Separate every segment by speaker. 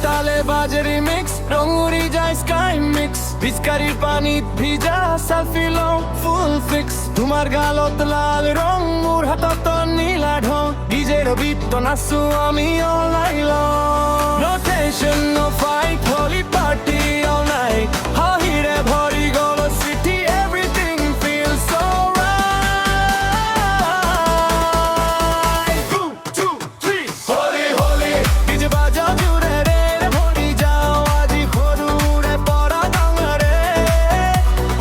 Speaker 1: তালে বাজে রিমিক্স রং উড়ি যায় স্কাই মিক্স পিচকারির পানিত ভিজা সেলফি লও ফুল ফিক্স তোমার গালত লাল রং মোর হাতত নীলা ঢং ডিজের বিট তো নাচো আমি all night long no tension no fight holy party all night হাহিরে ভরি গল city everything feels so right 2 2 3 holy holy DJ বাজাও জুড়ে রে ভরি যাও আজি খরুরে পড়া গাঙরে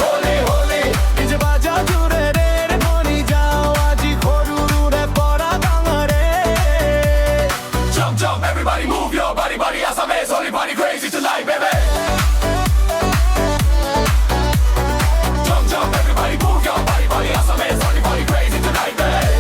Speaker 1: holy holy ডিজে বাজাও জুড়ে রে ভরি যাও আজি খরুরে পড়া গাঙরে jump jump everybody move your body body asames holy body crazy tonight baby jump jump everybody move your body body asames holy body crazy tonight baby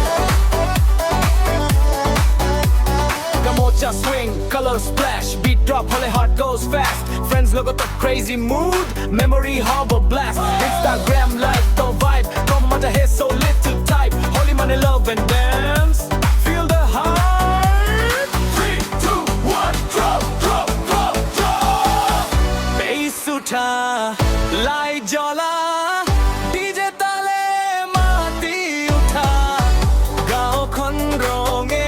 Speaker 1: Gamocha swing, color splash, beat drop, holy heart goes fast. Friends look at the crazy mood, memory harbor blast. Instagram like the vibe, come on the hair so lit to type. Holy money, love and dance. Feel the heart. 3, 2, 1, drop, drop, drop, drop. Bass uta, light jala, DJ tale mati uta, gao khon ronge.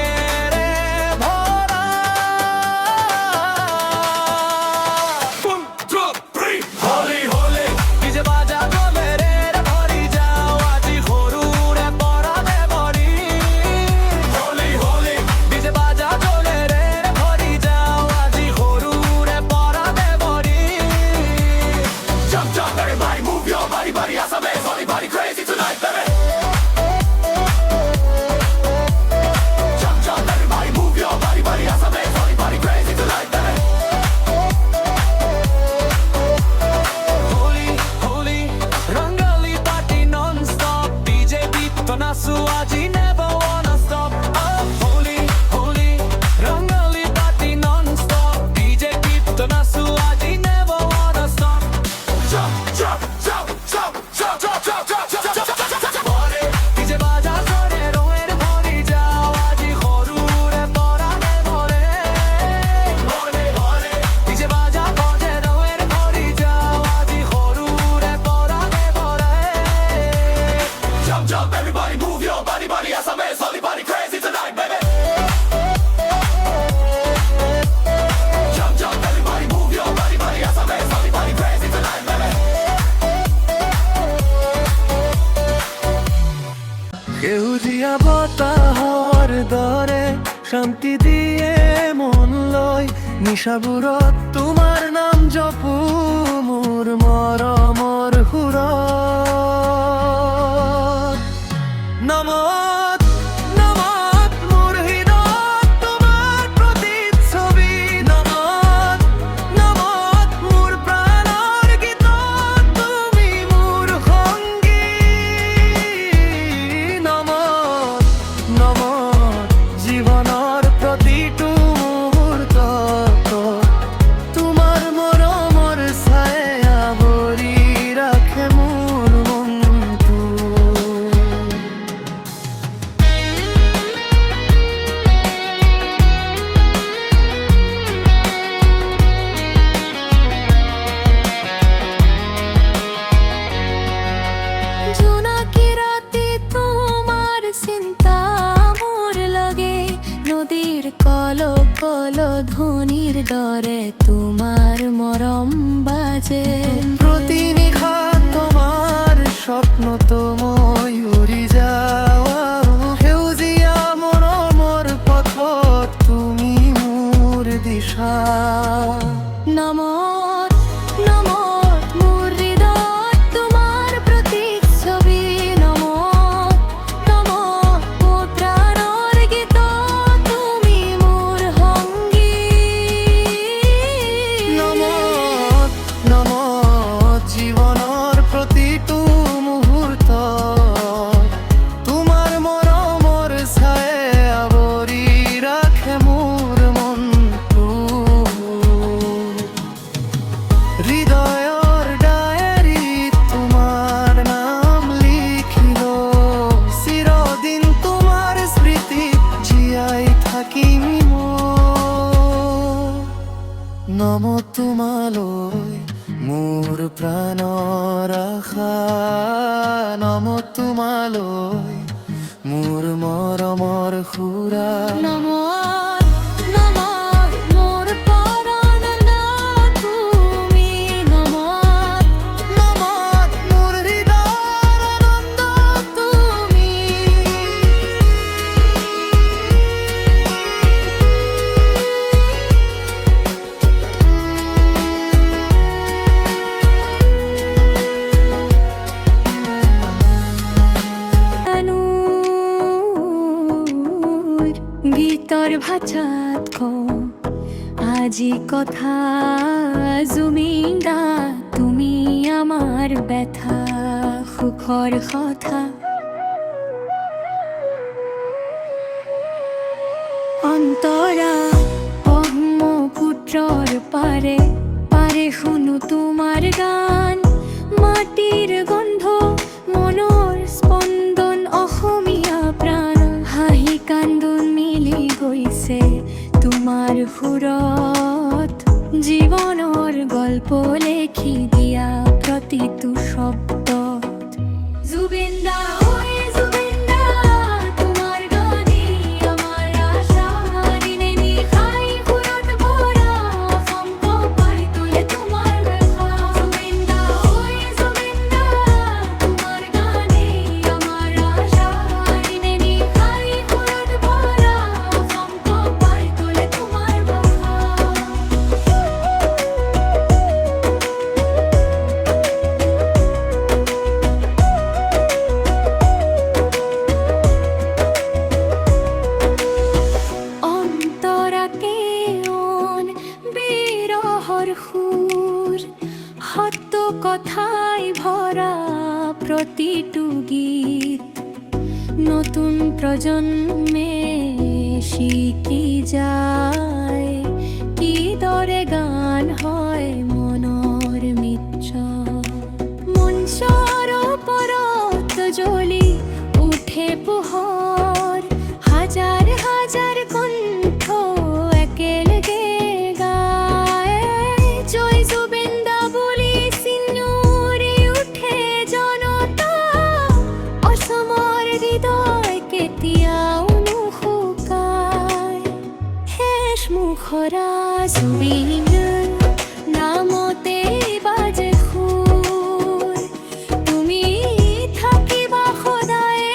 Speaker 1: বতাহর দরে শান্তি দিয়ে মন লয় নিশাবুৰত তোমাৰ নাম জপু মোৰ মৰমৰ সুৰত নমত নমত মোৰ হৃদয়ত তোমাৰ প্ৰতিচ্ছবি নমত নমত মোৰ প্ৰাণৰ গীতত তুমি মোৰ সংগী নমত নমত জীৱনৰ প্ৰতিটো মুহূৰ্তত তোমাৰ মৰমৰ ছায়া ভৰি ৰাখে মোৰ মনটো
Speaker 2: জোনাকি রাতে তোমার চিন্তা মোৰ লাগে নদীৰ কল কল ধ্বনিৰ দৰে তোমাৰ মৰম বাজে
Speaker 1: প্রতি নিশা তোমার স্বপ্নত মই উড়ি যাওয়া সেউজীয়া মৰমৰ পথত তুমি মোৰ দিশা
Speaker 2: নমত নমত মোৰ হৃদয়ত তোমাৰ প্ৰতিচ্ছবি নমত নমত মোৰ প্ৰাণৰ গীতত তুমি মোৰ সংগী
Speaker 1: নমত নমত
Speaker 3: তোমালৈ মোৰ প্ৰাণৰ আশা, নম তোমালৈ মোৰ মৰমৰ সুৰা।
Speaker 2: নমঃ নমঃ মোৰ পৰাণ নাথ তুমি, নমঃ
Speaker 3: নমঃ মোৰ হৃদয়ৰ আনন্দ তুমি।
Speaker 2: গীতৰ ভাষাত কওঁ আজি কথা, জুবিনদা তুমি আমাৰ ব্যথা সুখৰ কথা। অন্তৰা ব্ৰহ্মপুত্ৰৰ পাৰে পাৰে শুনো তোমাৰ গান, মাটিৰ গন্ধ মনৰ স্পন্দন অসমীয়া প্ৰাণ, হাঁহি কান্দোন মিলি গৈছে তোমাৰ সুৰত, জীৱনৰ গল্প লেখি দিয়া প্ৰতিটো শব্দত। জুবিনদা ঐ জুবিনদা তোমাৰ গানে আমাৰ আশা, দিনে নিশাই সুৰত ভৰা সম্পৰ্ক তোলে তোমাৰ ব্যথা। জুবিনদা ঐ জুবিনদা তোমাৰ গানে আমাৰ আশা, দিনে নিশাই সুৰত ভৰা সম্পৰ্ক তোলে তোমাৰ ব্যথা। অন্তৰাকে অন বিৰহৰ সুৰ, সত্য কথাই ভৰা প্ৰতিটো গীত, নতুন প্ৰজন্মে শিকি যায় কিদৰে গান হয় মনৰ মিত্ৰ। মঞ্চৰ ওপৰত জ্বলি উঠে পোহৰ, হাজাৰ হাজাৰ কণ্ঠ একেলগে গায়, জয় জুবিনদা বুলি চিঞৰি উঠে জনতা, অসমৰ হৃদয় কেতিয়াও নুশুকায়। শেষ মুখৰা জুবিনৰ নামতে বাজে সুৰ, তুমি থাকিবা সদায়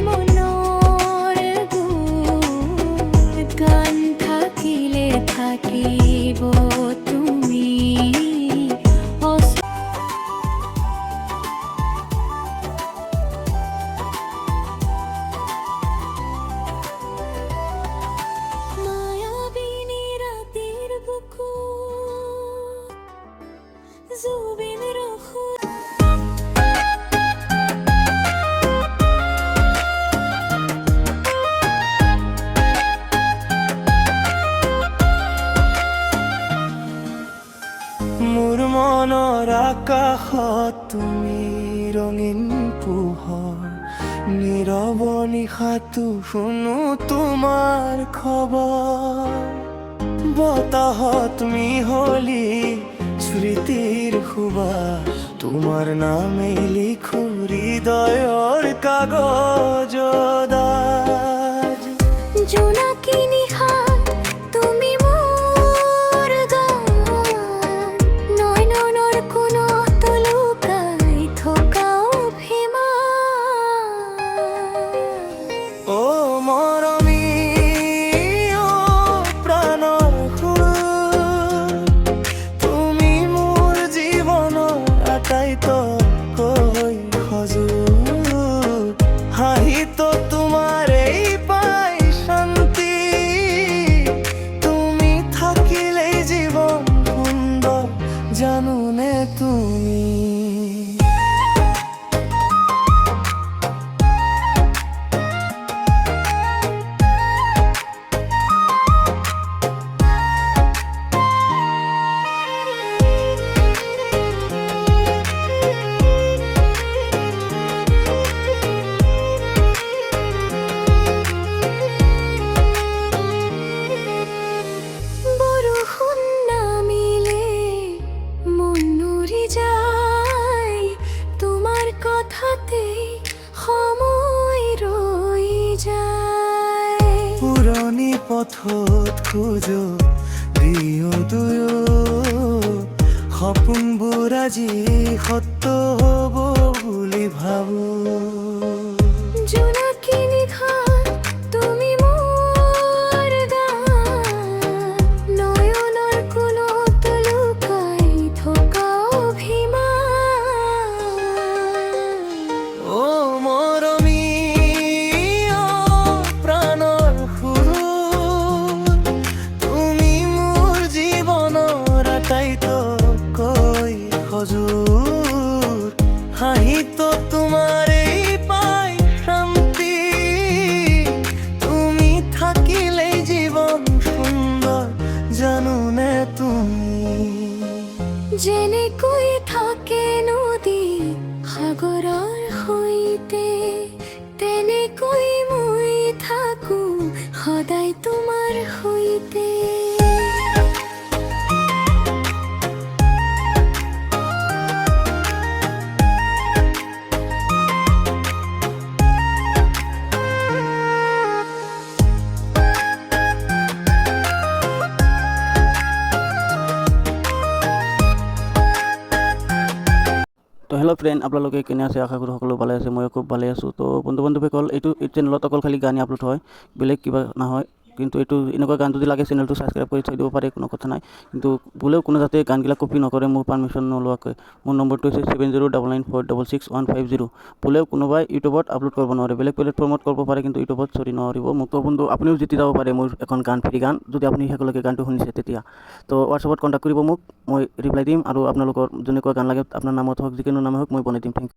Speaker 2: মনৰ গুণ, গান থাকিলে থাকিব তুমি। মায়াবিনী ৰাতিৰ বুকুত জুবিন ৰখো।
Speaker 3: মোৰ মনৰ আকাশত তুমি ৰঙীন পোহৰ, নীৰৱ নিশাটো শুনো তোমাৰ খবৰ, বতাহত মিহলি স্মৃতিৰ সুবাস, তোমাৰ নামে লিখো হৃদয়ৰ কাগজত আজ।
Speaker 2: জোনাকী নিশা তুমি মোৰ গান, নয়নৰ কোণত লুকাই থকা অভিমান।
Speaker 3: অ মৰমী অ প্ৰাণৰ সুৰ, তুমি মোৰ জীৱনৰ আটাইতকৈ সজোৰ, হাঁহিত
Speaker 2: কথাতে সময় ৰৈ যায়
Speaker 3: পুৰণি পথত খোজো দিও দুয়ো সপোনবোৰ আজি সত্য হ'ব বুলি ভাবো
Speaker 2: জোনাকী নিশাত তুমি মোৰ গান নয়নৰ কোণত লুকাই থকা অভিমান
Speaker 3: ও মৰমী ও প্ৰাণৰ সুৰ তুমি মোৰ জীৱনৰ আটাইতকৈ সজোৰ হাঁহিত তোমাৰেই পাই শান্তি তুমি থাকিলেই জীৱন সুন্দৰ জানোনে তুমি
Speaker 2: যেনেকৈ থাকে নদী সাগৰৰ সৈতে তেনেকৈ মই থাকো সদায় তোমাৰ সৈতে
Speaker 4: তো হেল্ল' ফ্ৰেণ্ড আপোনালোকে কেনে আছে আশা কৰোঁ সকলো ভালে আছে ময়ো খুব ভালে আছোঁ তো বন্ধুবান্ধৱীসকল এইটো চেনেলত অকল খালি গানেই আপলোড হয় বেলেগ কিবা নহয় কিন্তু এইটো এনেকুৱা গান যদি লাগে চেনেলটো ছাবস্ক্ৰাইব কৰি থৈ দিব পাৰে কোনো কথা নাই কিন্তু বোলেও কোনো যাতে গানবিলাক কপি নকৰে মোৰ পাৰ্মিশ্যন নোলোৱাকৈ মোৰ নম্বৰটো হৈছে 7099466150 বোলেও কোনোবাই ইউটিউবত আপলোড কৰিব নোৱাৰে বেলেগ প্লেটফৰ্মত কৰিব পাৰে কিন্তু ইউটিউবত নোৱাৰিব মোক তো বন্ধু আপুনিও জিতি যাব পাৰে মোৰ এখন গান ফ্ৰী গান যদি আপুনি শেষলৈকে গানটো শুনিছে তেতিয়া তো হোৱাটছআপত কণ্টেক্ট কৰিব মোক মই ৰিপ্লাই দিম আৰু আপোনালোকৰ যেনেকুৱা গান লাগে আপোনাৰ নামত হওক যিকোনো নামে হওক মই বনাই দিম থেংক ইউ